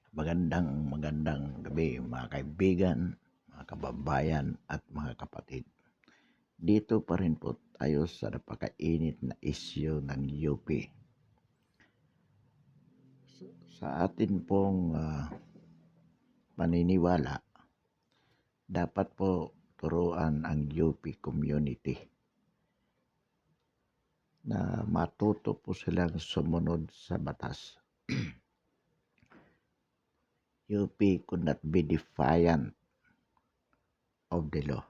Magandang gabi mga kaibigan, mga kababayan at mga kapatid. Dito pa rin po tayo sa napakainit na isyu ng UP. Sa atin pong paniniwala, dapat po turuan ang UP community na matuto po silang sumunod sa batas. UP could not be defiant of the law.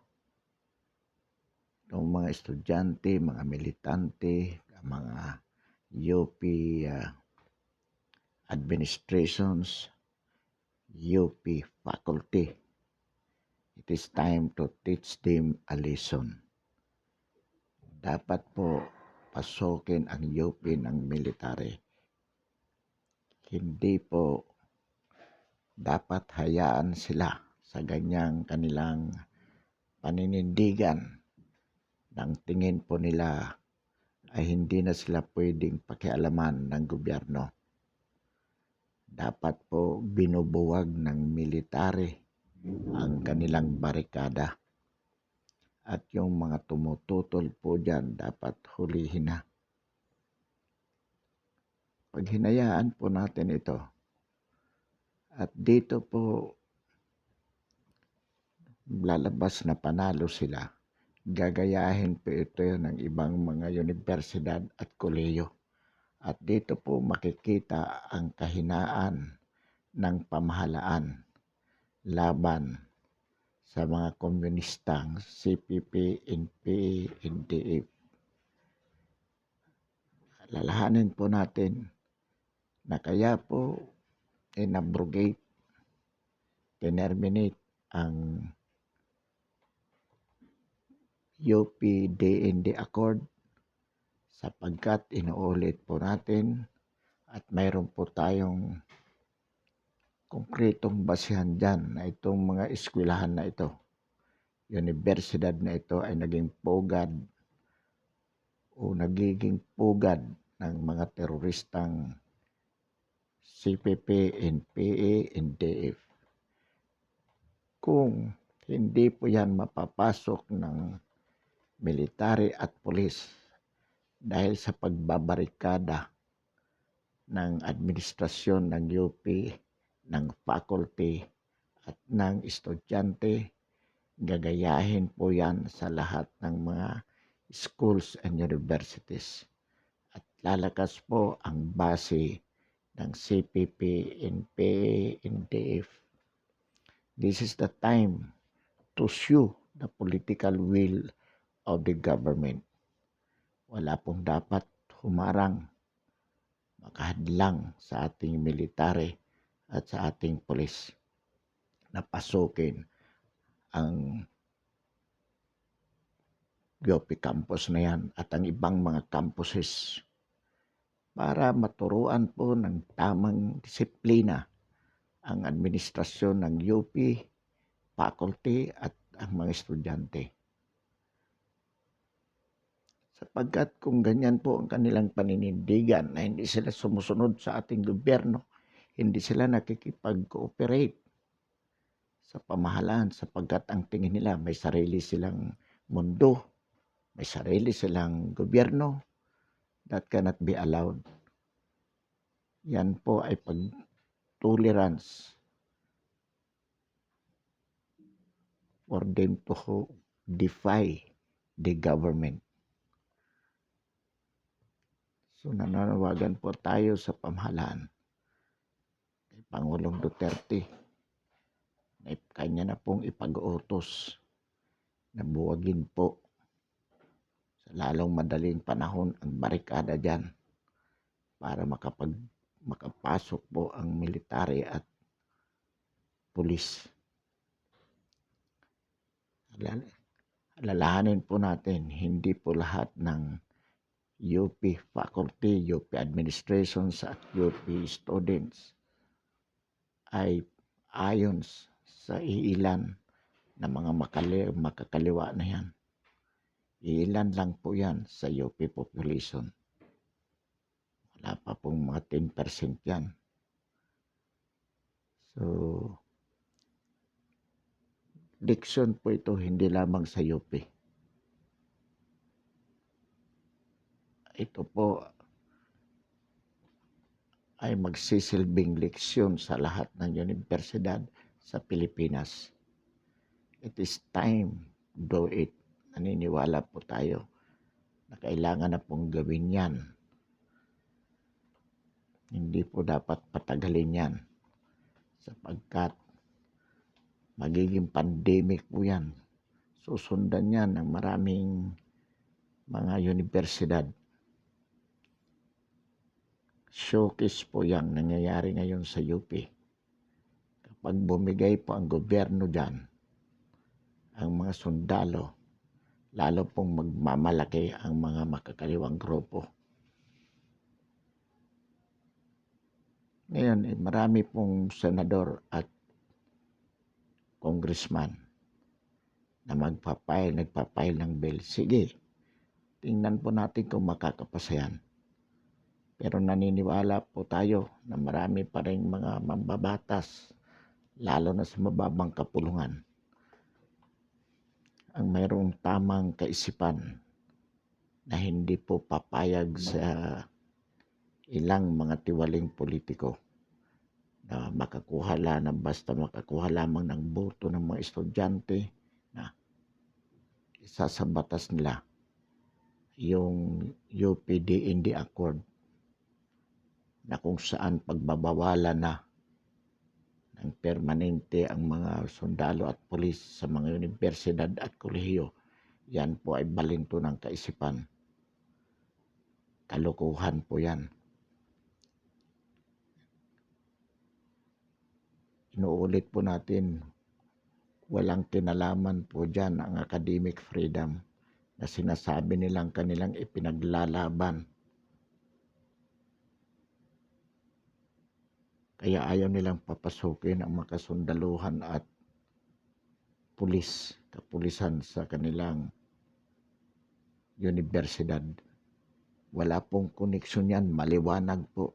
Yung mga estudyante, mga militante, mga UP administrations, UP faculty, it is time to teach them a lesson. Dapat po pasukin ang UP ng military. Hindi po dapat hayaan sila sa ganyang kanilang paninindigan. Nang tingin po nila ay hindi na sila pwedeng pakialaman ng gobyerno. Dapat po binubuwag ng military ang kanilang barikada. At yung mga tumututol po dyan, dapat hulihin na. Pag hinayaan po natin ito, at dito po lalabas na panalo sila, gagayahin po ito ng ibang mga universidad at kolehiyo. At dito po makikita ang kahinaan ng pamahalaan laban sa mga komunistang CPP, NPA, NDF. Lalahanin po natin na kaya po inabrogate, terminate ang UP-DND Accord sapagkat inuulit po natin at mayroon po tayong konkretong basihan dyan na itong mga eskwelahan na ito, universidad na ito ay naging pugad o nagiging pugad ng mga teroristang CPP, NPA, NDF. Kung hindi po yan mapapasok ng military at pulis dahil sa pagbabarikada ng administrasyon ng UP, ng faculty at ng estudyante, gagayahin po yan sa lahat ng mga schools and universities. At lalakas po ang base ng CPP, NPA, NDF. This is the time to show the political will of the government. Wala pong dapat humarang, makahadlang sa ating military at sa ating pulis na pasukin ang UP campus na yan at ang ibang mga campuses para maturuan po ng tamang disiplina ang administrasyon ng UP, faculty at ang mga estudyante. Sapagkat kung ganyan po ang kanilang paninindigan na hindi sila sumusunod sa ating gobyerno, hindi sila nakikipag-cooperate sa pamahalaan sapagkat ang tingin nila may sarili silang mundo, may sarili silang gobyerno, that cannot be allowed. Yan po ay pag-tolerance for them to defy the government. So nananawagan po tayo sa pamahalaan kay Pangulong Duterte na kanya na pong ipag-utos na buwagin po sa lalong madaling panahon ang barikada dyan para makapasok po ang military at pulis. Alalahanin po natin, hindi po lahat ng UP faculty, UP administrations at UP students ay ayon sa iilan na mga makakaliwa na yan. Iilan lang po yan sa UP population. Wala pa pong mga 10% yan. So, leksyon po ito hindi lamang sa UP. Ito po ay magsisilbing leksyon sa lahat ng universidad sa Pilipinas. It is time to do it. Naniniwala po tayo na kailangan na pong gawin yan. Hindi po dapat patagalin yan sapagkat magiging pandemic po yan. Susundan yan ng maraming mga universidad. Showcase po yang nangyayari ngayon sa UP. Kapag bumigay po ang gobyerno dyan, ang mga sundalo, lalo pong magmamalaki ang mga makakaliwang grupo. Ngayon, marami pong senador at congressman na nagpapail ng bill. Sige, tingnan po natin kung makakapasa yan. Pero naniniwala po tayo na marami pa rin mga mambabatas, lalo na sa mababang kapulungan, ang mayroong tamang kaisipan na hindi po papayag sa ilang mga tiwaling politiko na basta makakuha lamang ng boto ng mga estudyante na isa sa batas nila yung UPD-ND Accord na kung saan pagbabawalan na ng permanente ang mga sundalo at pulis sa mga universidad at kolehiyo. Yan po ay balinto ng kaisipan. Kalokohan po yan. Inuulit po natin, walang kinalaman po dyan ang academic freedom na sinasabi nilang kanilang ipinaglalaban. Kaya ayaw nilang papasukin ang makasundaluhan at kapulisan sa kanilang universidad. Wala pong koneksyon yan, maliwanag po.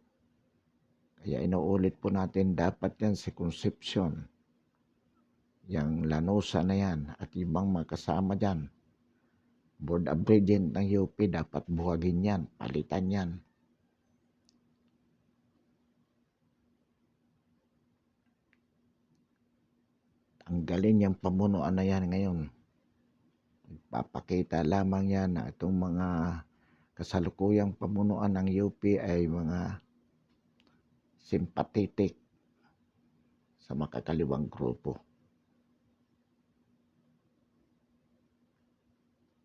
Kaya inuulit po natin, dapat yan si Concepcion, yung Lanosa na yan at ibang mga kasama dyan. Board of Regent ng UP, dapat buhagin yan, palitan yan. Tanggalin yung pamunuan na yan ngayon. Nagpapakita lamang yan na itong mga kasalukuyang pamunuan ng UP ay mga sympathetic sa makakaliwang grupo.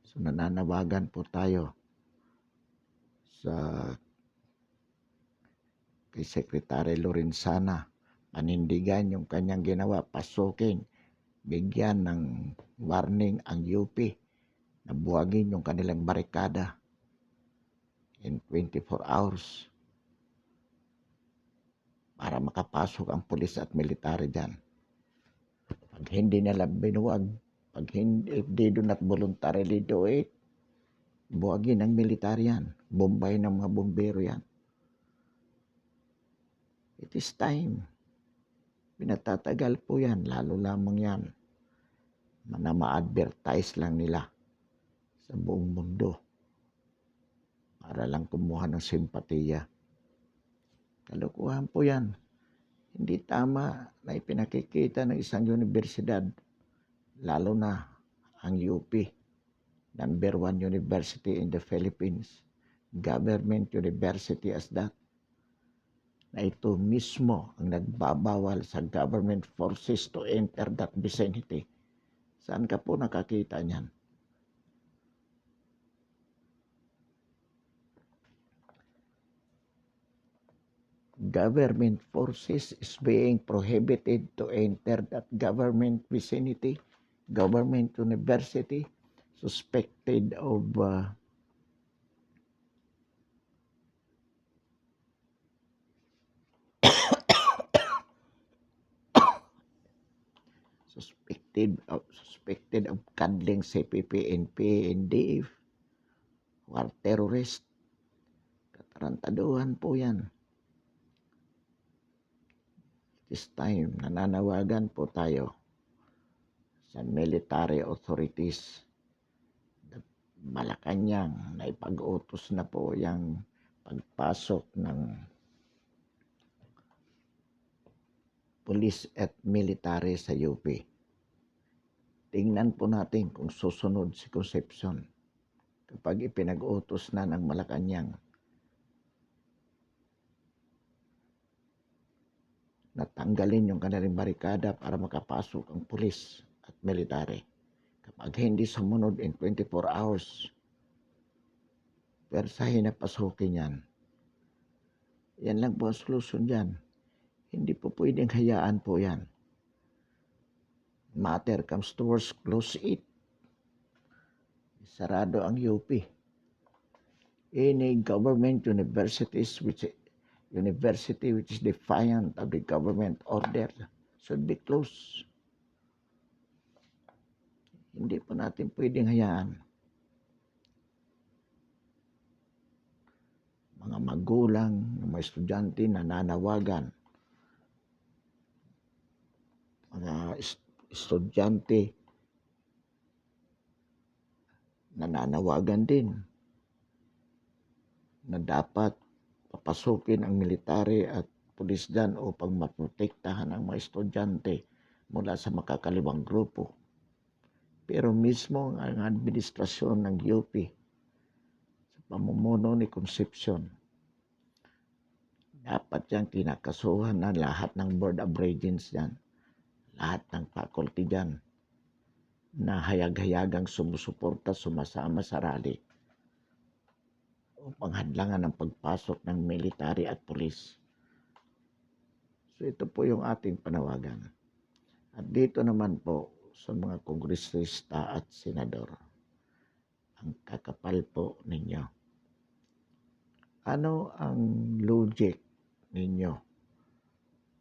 So nananawagan po tayo kay Secretary Lorenzana, panindigan yung kanyang ginawa, pasukin, bigyan ng warning ang UP na buwagin yung kanilang barikada in 24 hours para makapasok ang pulis at military dyan. Pag hindi nila binuwag, pag hindi do not voluntarily do it, buwagin ang military yan, bombay ng mga bombero yan. It is time. Pinatatagal po yan, lalo lamang yan na ma-advertise lang nila sa buong mundo para lang kumuha ng simpatiya. Kalokohan po yan. Hindi tama na ipinakikita ng isang universidad, lalo na ang UP, number 1 university in the Philippines, government university as that, na ito mismo ang nagbabawal sa government forces to enter that vicinity. Saan ka po nakakita niyan? Government forces is being prohibited to enter that government vicinity, government university, suspected of suspected of cuddling CPP, NP, NDF, war terrorist. Katarantaduhan po yan. this time, nananawagan po tayo sa military authorities at Malacanang na ipag-utos na po yung pagpasok ng police at military sa UP. Tingnan po natin kung susunod si Concepcion kapag ipinag-utos na ng Malacanang natanggalin yung kanilang barikada para makapasok ang pulis at military. Kapag hindi sumunod in 24 hours, persahin na pasukin yan. Yan lang po ang solusyon dyan. Hindi po pwedeng hayaan po yan. Matter comes to worse, close it. Sarado ang UP. Any government university which is defiant of the government order should be closed. Hindi po natin pwedeng hayaan. Mga magulang, mga estudyante na nanawagan, mga estudyante nananawagan din na dapat papasukin ang military at pulis dyan upang maprotektahan ang mga estudyante mula sa makakaliwang grupo. Pero mismo ang administrasyon ng UP sa pamumuno ni Concepcion, dapat yang kinakasuhan na lahat ng Board of Regents dyan, lahat ng faculty dyan, na hayag-hayagang sumusuporta, sumasama sa rally upang hadlangan ang pagpasok ng military at pulis. So ito po yung ating panawagan. At dito naman po sa mga kongresista at senador, ang kakapal po ninyo. Ano ang logic ninyo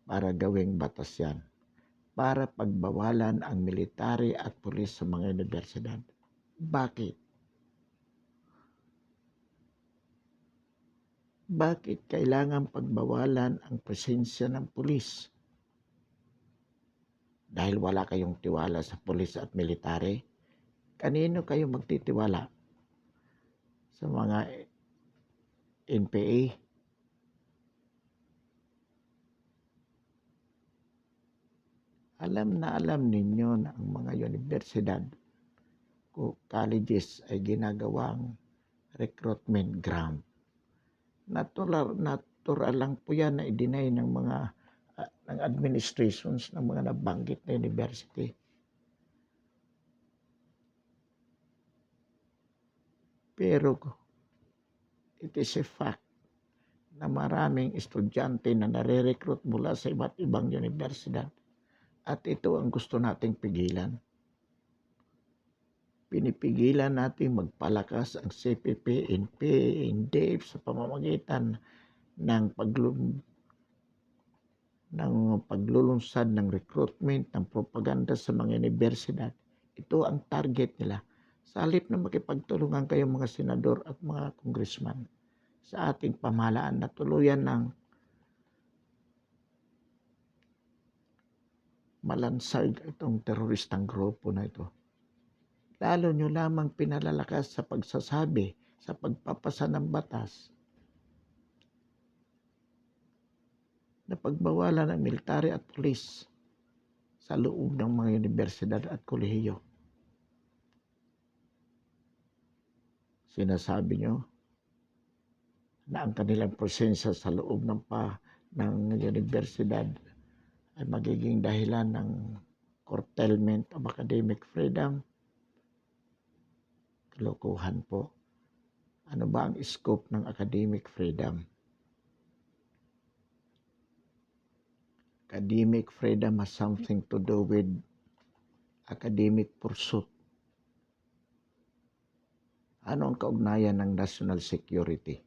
para gawing batas yan? Para pagbawalan ang military at pulis sa mga universidad. Bakit? Bakit kailangan pagbawalan ang presensya ng pulis? Dahil wala kayong tiwala sa pulis at military? Kanino kayo magtitiwala? Sa mga NPA? Alam na alam ninyo na ang mga universidad o colleges ay ginagawang recruitment ground. Natural lang po yan na i-deny ng mga ng administrations ng mga nabanggit na university. Pero it is a fact na maraming estudyante na nare-recruit mula sa iba't ibang universidad. At ito ang gusto nating pigilan. Pinipigilan natin magpalakas ang CPP, NPA, NDF sa pamamagitan ng paglulunsad ng recruitment, ng propaganda sa mga universidad. Ito ang target nila. Sa halip na makipagtulungan kayong mga senador at mga congressman sa ating pamahalaan na tuluyan ng malansag itong teroristang grupo na ito. Lalo nyo lamang pinalalakas sa pagsasabi, sa pagpapasa ng batas na pagbawalan ng military at pulis sa loob ng mga universidad at kolehiyo. Sinasabi nyo na ang kanilang presensya sa loob ng universidad ay magiging dahilan ng curtailment of academic freedom. Kalokohan po. Ano ba ang scope ng academic freedom? Academic freedom has something to do with academic pursuit. Ano ang kaugnayan ng national security?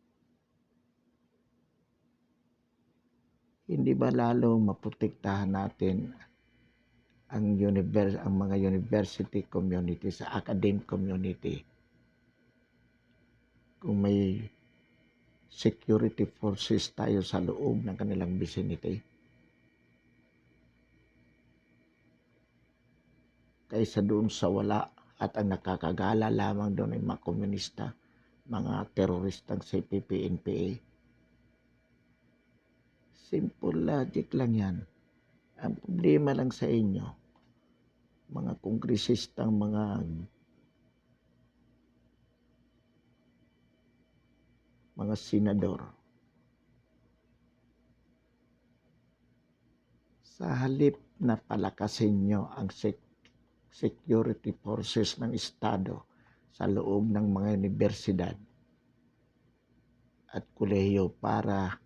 Hindi ba lalong maprotektahan natin ang mga university community sa academic community kung may security forces tayo sa loob ng kanilang vicinity? kaysa doon sa wala, at ang nakakagala lamang doon ay mga komunista, mga teroristang CPP, NPA. Simple logic lang yan. Ang problema lang sa inyo, mga kongresistang mga senador, sa halip na palakasin nyo ang security forces ng Estado sa loob ng mga universidad at kolehiyo para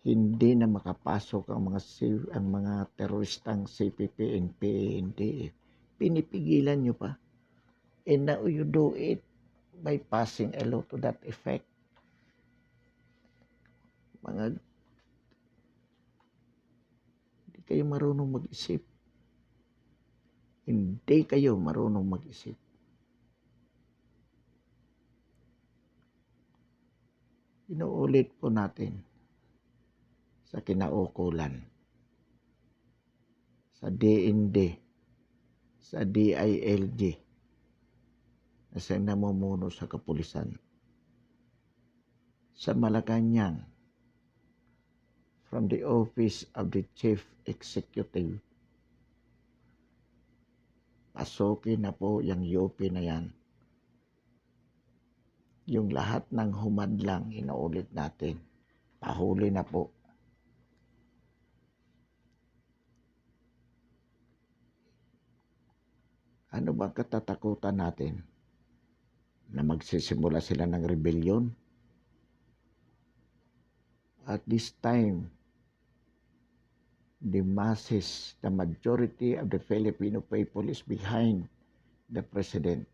hindi na makapasok ang mga teroristang CPP, NPA, NDF. Pinipigilan nyo pa. And now you do it by passing a law to that effect. Hindi kayo marunong mag-isip. Hindi kayo marunong mag-isip. Inuulit po natin sa kinaukulan, sa DND, sa DILG, na sa namumuno sa kapulisan, sa Malacanang, from the office of the Chief Executive, pasukin na po yung UP na yan. Yung lahat ng humadlang, inuulit natin, pahuli na po. Ano bang katatakutan natin? Na magsisimula sila ng rebellion? At this time, the masses, the majority of the Filipino people is behind the president.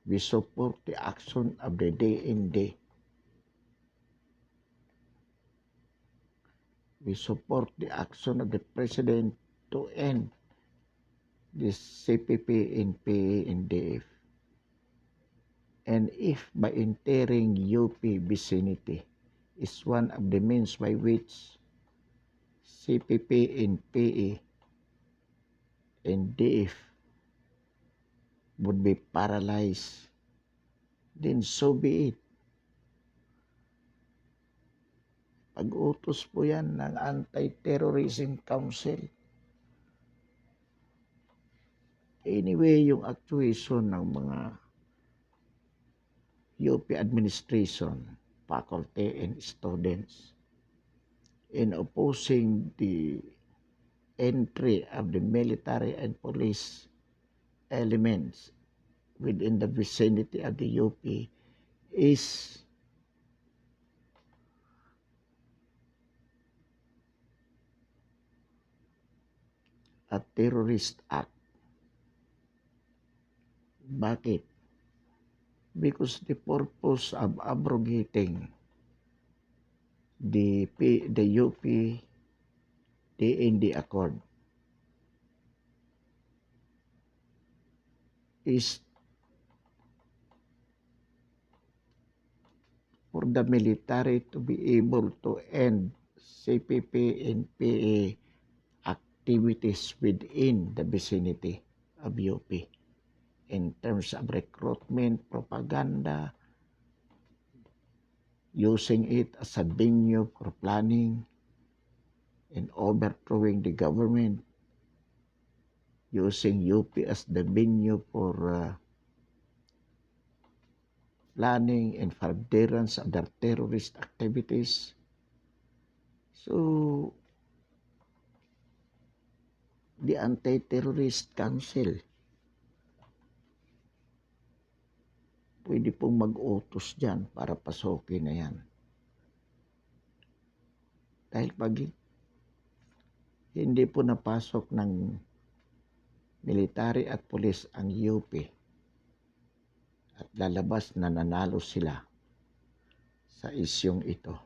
We support the action of the DND. We support the action of the president to end this CPP, NPA, NDF. And if by entering UP vicinity is one of the means by which CPP, NPA, and DF would be paralyzed, then so be it. Pag-utos po yan ng Anti-Terrorism Council. Anyway, yung actuation ng mga UP administration, faculty, and students in opposing the entry of the military and police elements within the vicinity of the UP is a terrorist act. Bakit? Because the purpose of abrogating the UP DND Accord is for the military to be able to end CPP and PA activities within the vicinity of UP in terms of recruitment, propaganda, using it as a venue for planning and overthrowing the government, using UP as the venue for planning and furtherance of their terrorist activities. So, the Anti-Terrorist Council pwede pong mag-utos dyan para pasukin na yan. Dahil pag hindi po napasok ng military at police ang UP at lalabas na nanalo sila sa isyong ito,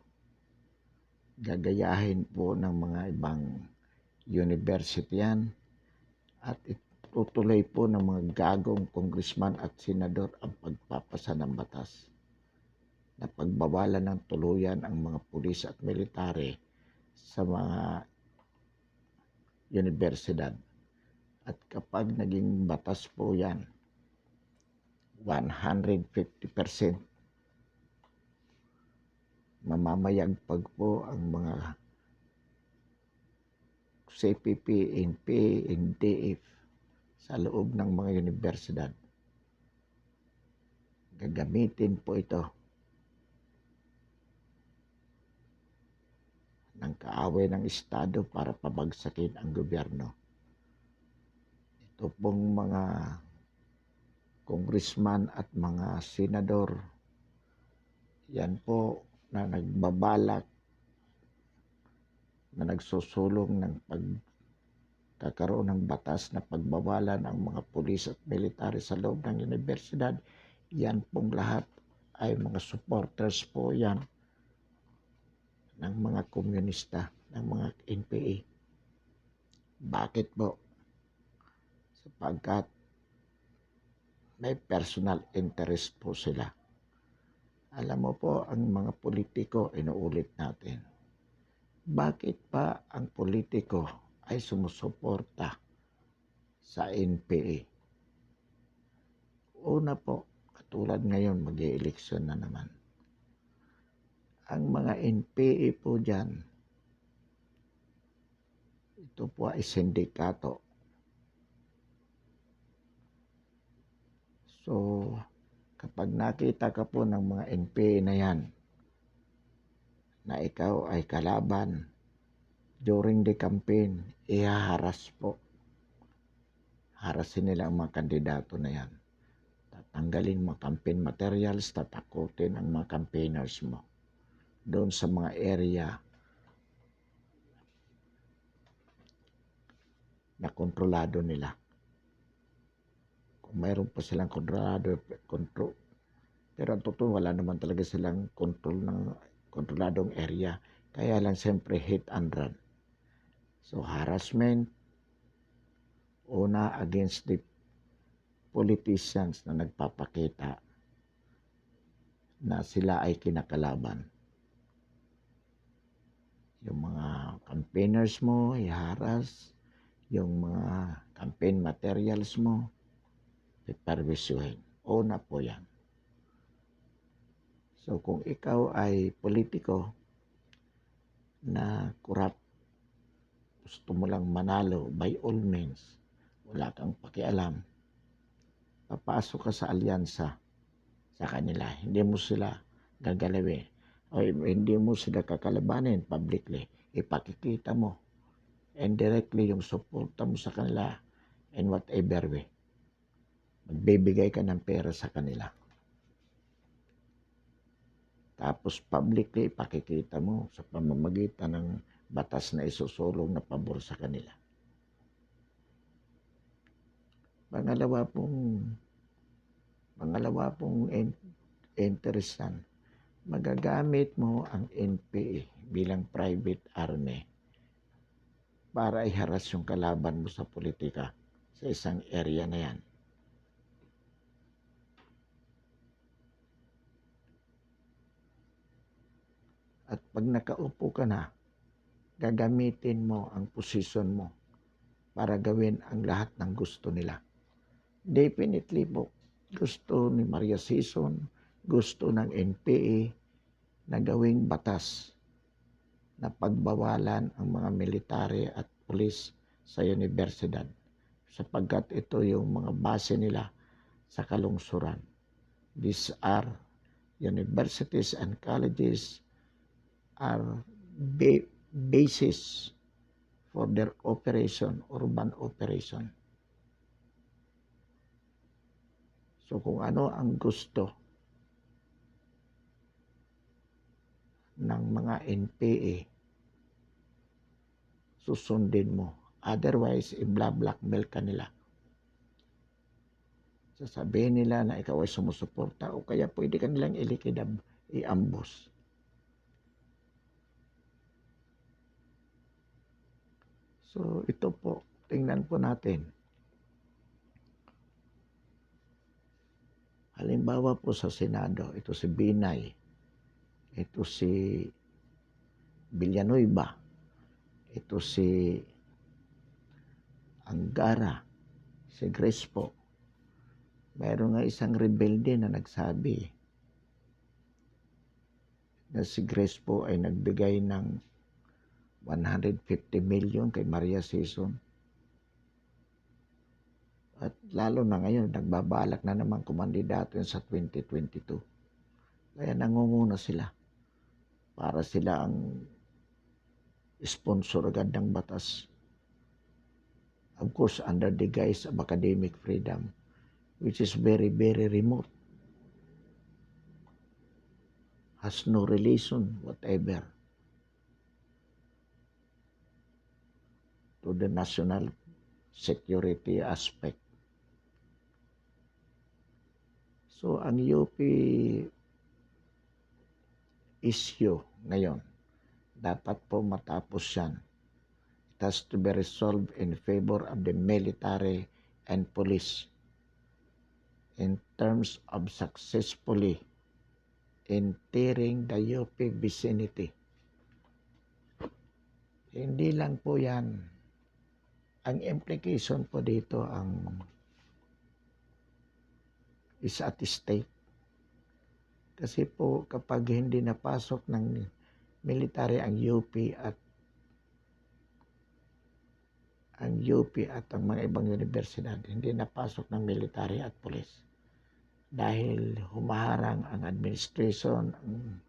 gagayahin po ng mga ibang university yan at tutuloy po ng mga gagong congressman at senador ang pagpapasa ng batas na pagbawalan ng tuluyan ang mga pulis at military sa mga universidad. At kapag naging batas po yan, 150% mamamayagpag po ang mga CPP, NPA, NDF sa loob ng mga universidad. Gagamitin po ito ng kaaway ng Estado para pabagsakin ang gobyerno. Ito pong mga congressman at mga senador, yan po na nagbabalak, na nagsusulong ng pagkakaroon ng batas na pagbawalan ang mga pulis at military sa loob ng universidad. Yan pong lahat ay mga supporters po yan ng mga komunista, ng mga NPA. Bakit po? Sapagkat may personal interest po sila. Alam mo po, ang mga politiko, inuulit natin, bakit pa ang politiko ay sumusuporta sa NPA? Una po, katulad ngayon, mag-i-eleksyon na naman. Ang mga NPA po dyan, ito po ay sindikato. So, kapag nakita ka po ng mga NPA na yan, na ikaw ay kalaban during the campaign, ihaharas po. Harasin nila ang mga kandidato na yan. Tatanggalin mga campaign materials, tatakutin ang mga campaigners mo doon sa mga area na kontrolado nila. Kung mayroon pa silang kontrolado, pero ang totoo, wala naman talaga silang kontroladong area. Kaya lang siyempre hit and run. So harassment, una against the politicians na nagpapakita na sila ay kinakalaban. Yung mga campaigners mo, iharas. Yung mga campaign materials mo, iparwisyuhin. Una po yan. So kung ikaw ay politiko na corrupt, gusto mo lang manalo by all means, wala kang pakialam, papasok ka sa alyansa sa kanila. Hindi mo sila gagalawin o hindi mo sila kakalabanin publicly. Ipakikita mo indirectly yung suporta mo sa kanila in whatever way. Magbibigay ka ng pera sa kanila. Tapos publicly ipakikita mo sa pamamagitan ng batas na isusulong na pabor sa kanila. Pangalawa pong interesan, magagamit mo ang NPA bilang private army para iharas yung kalaban mo sa politika sa isang area na yan. At pag nakaupo ka na, gagamitin mo ang posisyon mo para gawin ang lahat ng gusto nila. Definitely po, gusto ni Maria Sison, gusto ng NPA na gawing batas na pagbawalan ang mga military at pulis sa universidad sapagkat ito yung mga base nila sa kalungsuran. These are universities and colleges are basis for their operation, urban operation. So kung ano ang gusto ng mga NPA, susundin mo. Otherwise, i-blackmail ka nila. Sasabihin nila na ikaw ay sumusuporta o kaya pwede ka nilang ilikidab, i-ambush. So ito po, tingnan po natin. Halimbawa po sa Senado, ito si Binay, ito si Villanueva, ito si Anggara, si Crespo. Mayroon nga isang rebelde na nagsabi na si Crespo ay nagbigay ng 150 million kay Maria Sison. At lalo na ngayon, nagbabalak na naman kumandidato sa 2022. Kaya nangunguna sila para sila ang sponsor agad ng batas. Of course, under the guise of academic freedom, which is very, very remote. Has no relation whatever to the national security aspect. So, ang UP issue ngayon, dapat po matapos yan. It has to be resolved in favor of the military and police in terms of successfully entering the UP vicinity. Hindi lang po yan. Ang implication po dito is at stake. Kasi po kapag hindi napasok ng military ang UP at ang mga ibang universidad, hindi napasok ng military at police. Dahil humaharang ang administration, ang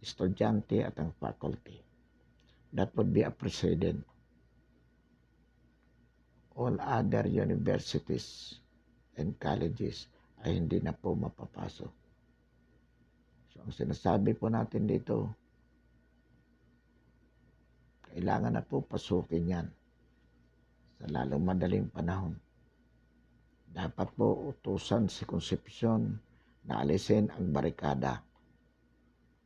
estudyante at ang faculty. That would be a precedent. All other universities and colleges ay hindi na po mapapasok. So, ang sinasabi po natin dito, kailangan na po pasukin yan sa lalong madaling panahon. Dapat po utusan si Concepcion na alisin ang barikada.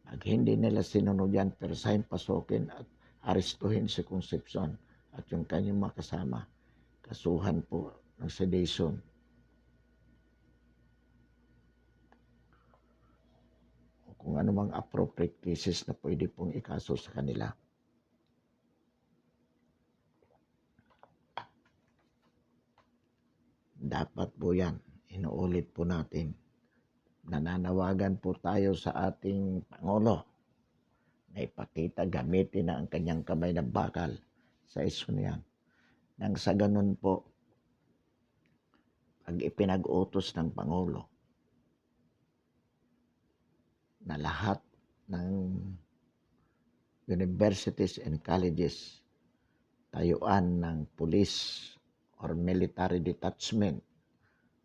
Pag hindi nila sinunod yan, persahin pasukin at arestuhin si Concepcion at yung kanyang mga kasama. Kasuhan po ng sedition. Kung ano mang appropriate cases na pwede pong ikaso sa kanila. Dapat po yan, inuulit po natin. Nananawagan po tayo sa ating Pangulo na ipakita, gamitin na ang kanyang kamay na bakal sa isyu na yan. Nang sa ganun po, pag ipinag-utos ng Pangulo, na lahat ng universities and colleges tayuan ng police or military detachment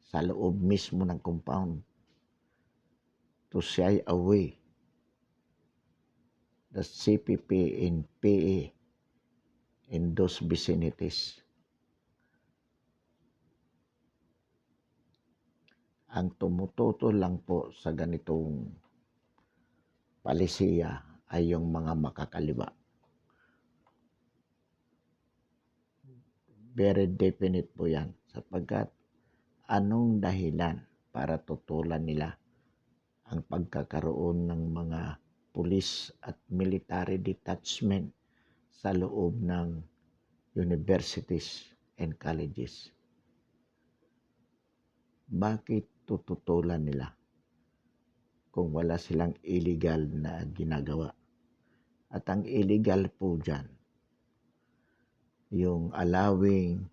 sa loob mismo ng compound to shy away the CPP and PA in those vicinities. Ang tumututo lang po sa ganitong palisiya ay yung mga makakaliwa. Very definite po yan sapagkat anong dahilan para tutulan nila ang pagkakaroon ng mga police at military detachment sa loob ng universities and colleges. Bakit tututulan nila kung wala silang illegal na ginagawa? At ang illegal po dyan, yung allowing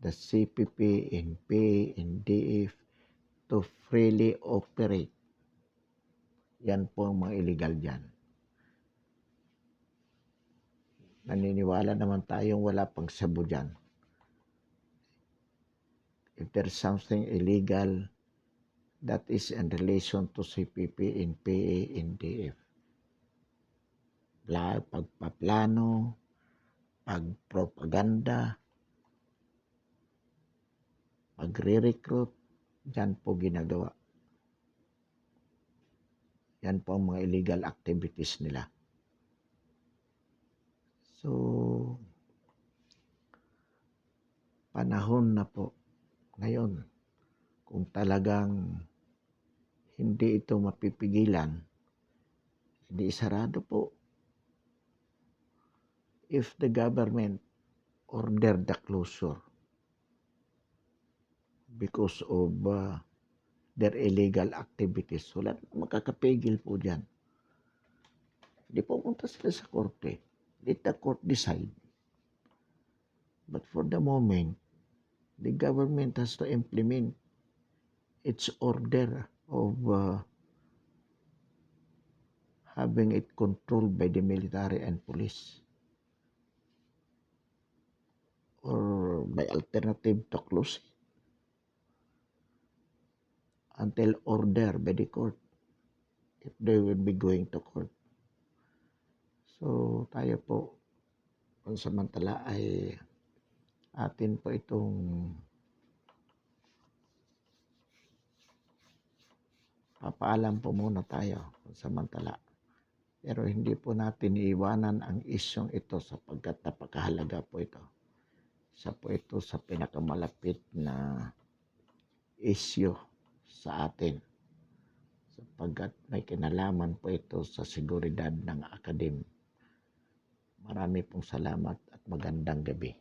the CPP, NP, and DF to freely operate. Yan po ang mga illegal dyan. Naniniwala naman tayong wala pang sabo dyan. If there's something illegal, that is in relation to CPP, NPA, NDF. Pagpaplano, pagpropaganda, pagre-recruit, dyan po ginagawa. Yan po ang mga illegal activities nila. So, panahon na po ngayon, kung talagang hindi ito mapipigilan, hindi sarado po. If the government ordered the closure, because of their illegal activities. Wala makakapigil po dyan. Di pumunta sila sa korte. Let the court decide. But for the moment, the government has to implement its order of having it controlled by the military and police, or by alternative to close until order by the court if they will be going to court. So tayo po pansamantala ay atin po itong papaalam po muna tayo pansamantala. Pero hindi po natin iiwanan ang isyong ito sapagkat napakahalaga po ito. Isa po ito sa pinakamalapit na issue sa atin sapagkat may kinalaman po ito sa seguridad ng akademya. Marami pong salamat at magandang gabi.